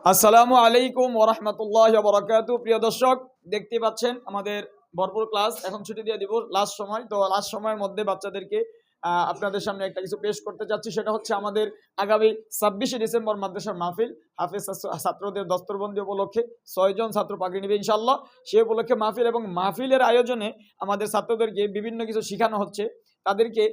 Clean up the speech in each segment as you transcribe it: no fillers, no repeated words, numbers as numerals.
আসসালামু আলাইকুম ওয়া রাহমাতুল্লাহি ওয়া বারাকাতুহু। প্রিয় দর্শক, দেখতে পাচ্ছেন আমাদের ভরপুর ক্লাস। এখন ছুটি দিয়ে দিব, লাস্ট সময়। তো লাস্ট সময়ের মধ্যে বাচ্চাদেরকে আপনাদের সামনে একটা কিছু পেশ করতে যাচ্ছি। সেটা হচ্ছে আমাদের আগামী 26শে ডিসেম্বর মাদ্রাসার মাহফিল। হাফেজ ছাত্রদের দস্তরবন্দি উপলক্ষে 6 জন ছাত্র পাগড়ি নেবে ইনশাআল্লাহ। সেই উপলক্ষে মাহফিল, এবং মাহফিলের আয়োজনে আমাদের ছাত্রদেরকে বিভিন্ন কিছু শেখানো হচ্ছে। তাদেরকে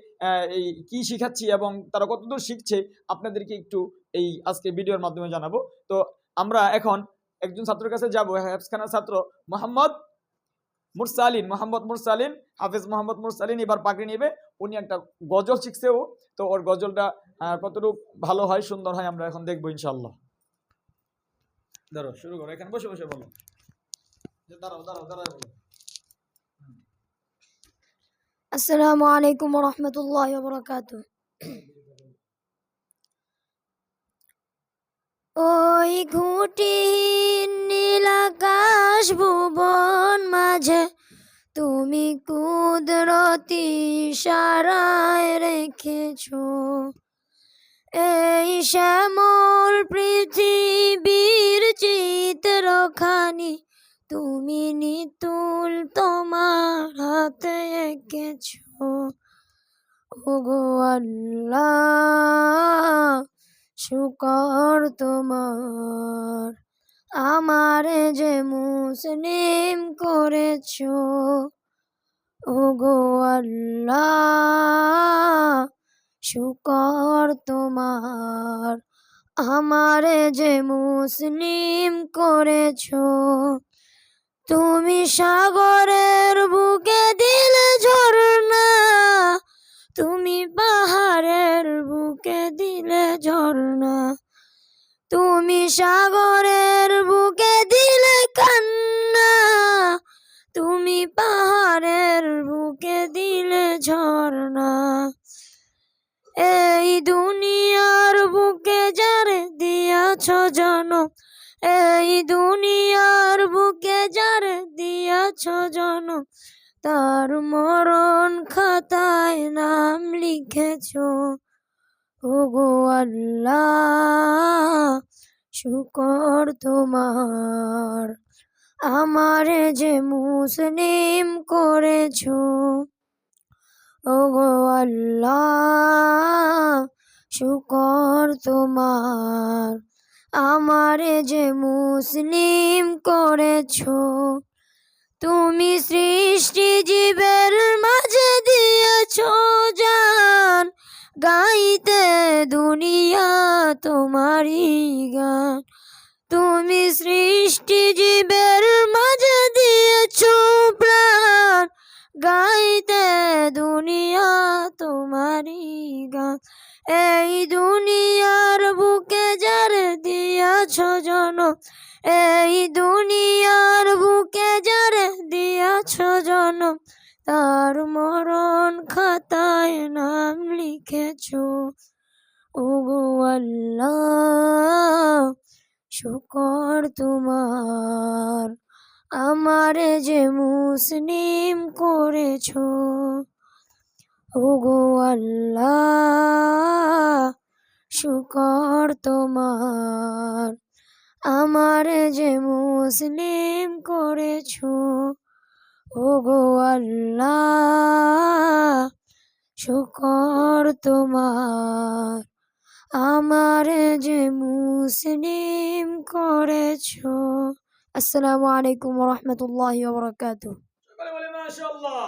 এই কি শিখাচ্ছি এবং তারা কতদূর শিখছে আপনাদেরকে একটু এই আজকে ভিডিওর মাধ্যমে জানাবো। তো আমরা এখন একজন ছাত্রের কাছে যাব, হেফজখানার ছাত্র মোহাম্মদ মুরসালিন, হাফেজ মোহাম্মদ মুরসালিন এবার পাগড়ি নেবে। উনি একটা গজল শিখছেও, তো ওর গজলটা কতটুকু ভালো হয়, সুন্দর হয়, আমরা এখন দেখবো ইনশাআল্লাহ। ধরো, শুরু করো, এখানে বসে বসে বলো। দাঁড়াও বলো। আসসালামু আলাইকুম ওয়া রাহমাতুল্লাহি ওয়া বারাকাতুহু। ওই ঘুঁটিহীন নীল আকাশ ভুবন মাঝে তুমি কুদরতি ইশারায় রেখেছো এই শ্যামল পৃথিবীর চিত্রখানি তুমি নিতুল তোমার হাতে এঁকেছো। ওগো আল্লাহ, শুকর তোমার, আমারে যে মুসলিম করেছো। ওগো আল্লাহ, শুকর তোমার, আমারে যে মুসলিম করেছো। তুমি সাগরের বুকে দিলে ঝর্ণা, তুমি পাহাড়ের বুকে দিলে ঝর্ণা, তুমি সাগরের বুকে দিলে কান্না, তুমি পাহাড়ের বুকে দিলে ঝর্ণা। এই দুনিয়ার বুকে যারে দিয়াছ জনম, এই দুনিয়ার বুকে যারে দিয়াছ জনম, তার মরণ খাতায় নাম লিখেছো। ওগো আল্লাহ, শুকর তোমার, আমারে যে মুসলিম করেছো। ওগো আল্লাহ, শুকর তোমার, আমারে যে মুসলিম করেছো। তুমি সৃষ্টি জীবের মাঝে দিয়েছো জান, গাইতে দুনিয়া তোমারই গান। তুমি সৃষ্টি জীবের মাঝে দিয়েছো প্রাণ, গাইতে দুনিয়া তোমারই গান। এই দুনিয়ার বুকে যারে দিয়াছ জনম, এই দুনিয়ার বুকে যারে দিয়াছ জনম, তার মরণ খাতায় নাম লিখেছো। ওগো আল্লাহ, শুকর তোমার, আমারে যে মুসলিম করেছো। ওগো আল্লাহ, শুকর তোমার, আমারে যে মুসলিম করেছো। ওগো আল্লাহ, শুকর তোমার, আমারে যে মুসলিম করেছো। আসসালামু আলাইকুম ওয়া রাহমাতুল্লাহি ওয়া বারাকাতুহু। মাশাআল্লাহ।